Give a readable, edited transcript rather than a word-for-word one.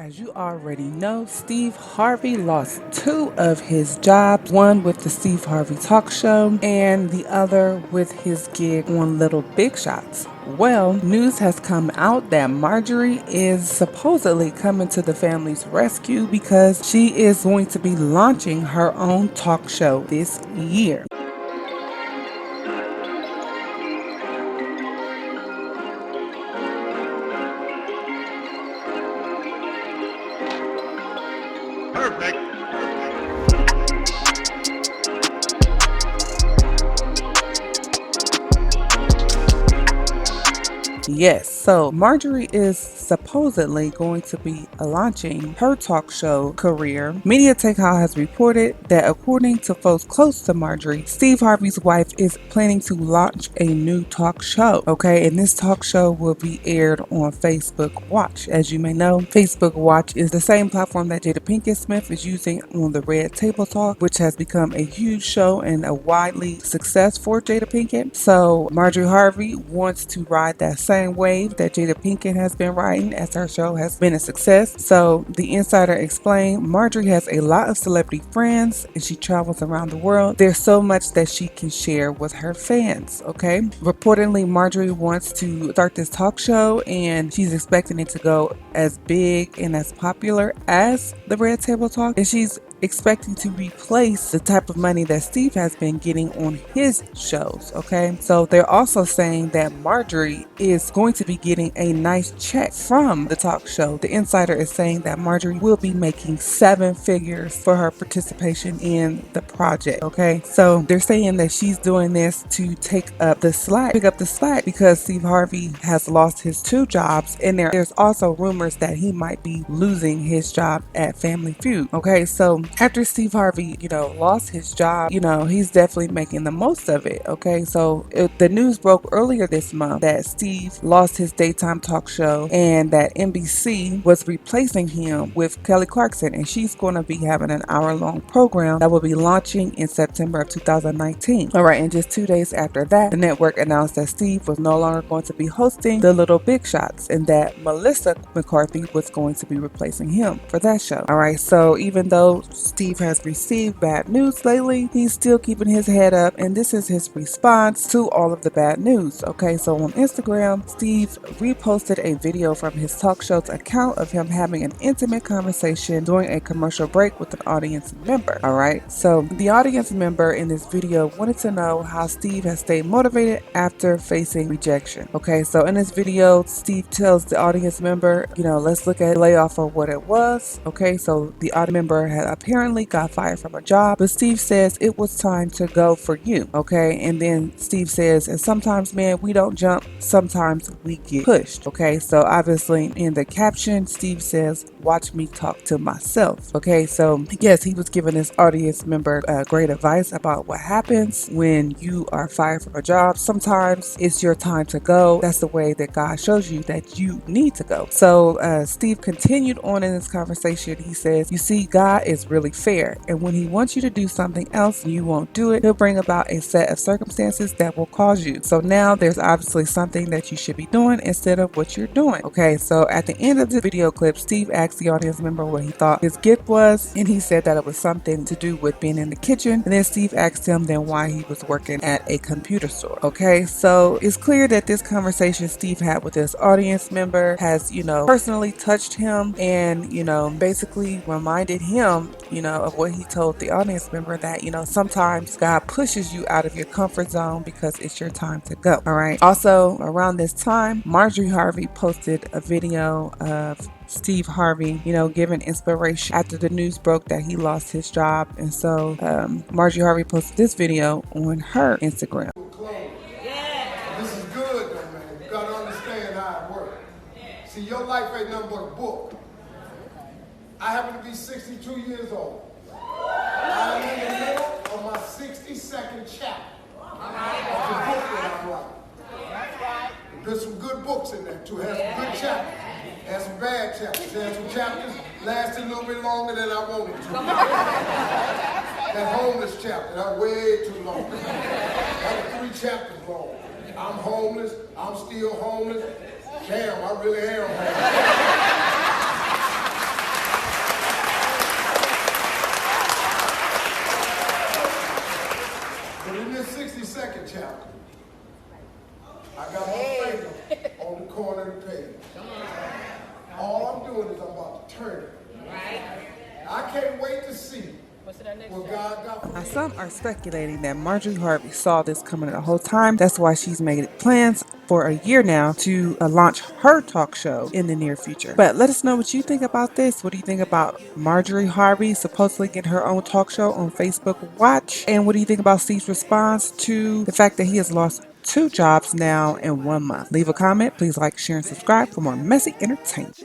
As you already know, Steve Harvey lost two of his jobs, one with the Steve Harvey Talk Show and the other with his gig on Little Big Shots. Well, news has come out that Marjorie is supposedly coming to the family's rescue because she is going to be launching her own talk show this year. Perfect. Yes, so Marjorie is supposedly going to be launching her talk show career. Media Takeout has reported that according to folks close to Marjorie, Steve Harvey's wife is planning to launch a new talk show. Okay, and this talk show will be aired on Facebook Watch. As you may know, Facebook Watch is the same platform that Jada Pinkett Smith is using on the Red Table Talk, which has become a huge show and a widely success for Jada Pinkett. So Marjorie Harvey wants to ride that same wave that Jada Pinkett has been riding as her show has been a success. So the insider explained Marjorie has a lot of celebrity friends and she travels around the world. There's so much that she can share with her fans. Okay, reportedly Marjorie wants to start this talk show and she's expecting it to go as big and as popular as the Red Table Talk, and she's expecting to replace the type of money that Steve has been getting on his shows. Okay, so they're also saying that Marjorie is going to be getting a nice check from the talk show. The insider is saying that Marjorie will be making 7 figures for her participation in the project. Okay, so they're saying that she's doing this to pick up the slack because Steve Harvey has lost his 2 jobs, and there's also rumors that he might be losing his job at Family Feud. Okay, so after Steve Harvey, lost his job, he's definitely making the most of it. Okay, so the news broke earlier this month that Steve lost his daytime talk show and that NBC was replacing him with Kelly Clarkson, and she's going to be having an hour-long program that will be launching in September of 2019. All right, and just 2 days after that, the network announced that Steve was no longer going to be hosting the Little Big Shots and that Melissa McCarthy was going to be replacing him for that show. All right, so even though Steve has received bad news lately, he's still keeping his head up, and this is his response to all of the bad news. Okay, so on Instagram, Steve reposted a video from his talk show's account of him having an intimate conversation during a commercial break with an audience member. All right, so the audience member in this video wanted to know how Steve has stayed motivated after facing rejection. Okay, so in this video, Steve tells the audience member, let's look at layoff for what it was. Okay, so the audience member had apparently got fired from a job, but Steve says it was time to go for you. Okay, and then Steve says, and sometimes, man, we don't jump, sometimes we get pushed. Okay, so obviously in the caption, Steve says, watch me talk to myself. Okay, so yes, he was giving this audience member great advice about what happens when you are fired from a job. Sometimes it's your time to go. That's the way that God shows you that you need to go. So Steve continued on in this conversation. He says, you see, God is really fair, and when he wants you to do something else and you won't do it, he'll bring about a set of circumstances that will cause you. So now there's obviously something that you should be doing instead of what you're doing. Okay, so at the end of the video clip, Steve asked the audience member what he thought his gift was, and he said that it was something to do with being in the kitchen. And then Steve asked him then why he was working at a computer store. Okay, so it's clear that this conversation Steve had with this audience member has, personally touched him and, basically reminded him, of what he told the audience member, that, sometimes God pushes you out of your comfort zone because it's your time to go. All right. Also, around this time, Marjorie Harvey posted a video of Steve Harvey, giving inspiration after the news broke that he lost his job. And so Marjorie Harvey posted this video on her Instagram. This is good, though, man. You gotta understand how it works. See, your life ain't nothing but a book. I happen to be 62 years old. I'm in the middle of my 62nd chapter of the book that I'm writing. There's some good books in there, too. Has some good chapters. Has some bad chapters. Has some chapters lasted a little bit longer than I wanted to. That homeless chapter, that way too long. That was 3 chapters long. I'm homeless. I'm still homeless. Damn, I really am homeless. turn the page. All I'm doing is I'm about to turn it. I can't wait to see what God got for Now, me. some are speculating that Marjorie Harvey saw this coming the whole time. That's why she's made plans for a year now to launch her talk show in the near future. But let us know what you think about this. What do you think about Marjorie Harvey supposedly getting her own talk show on Facebook Watch? And what do you think about Steve's response to the fact that he has lost 2 jobs now in 1 month? Leave a comment. Please like, share, and subscribe for more messy entertainment.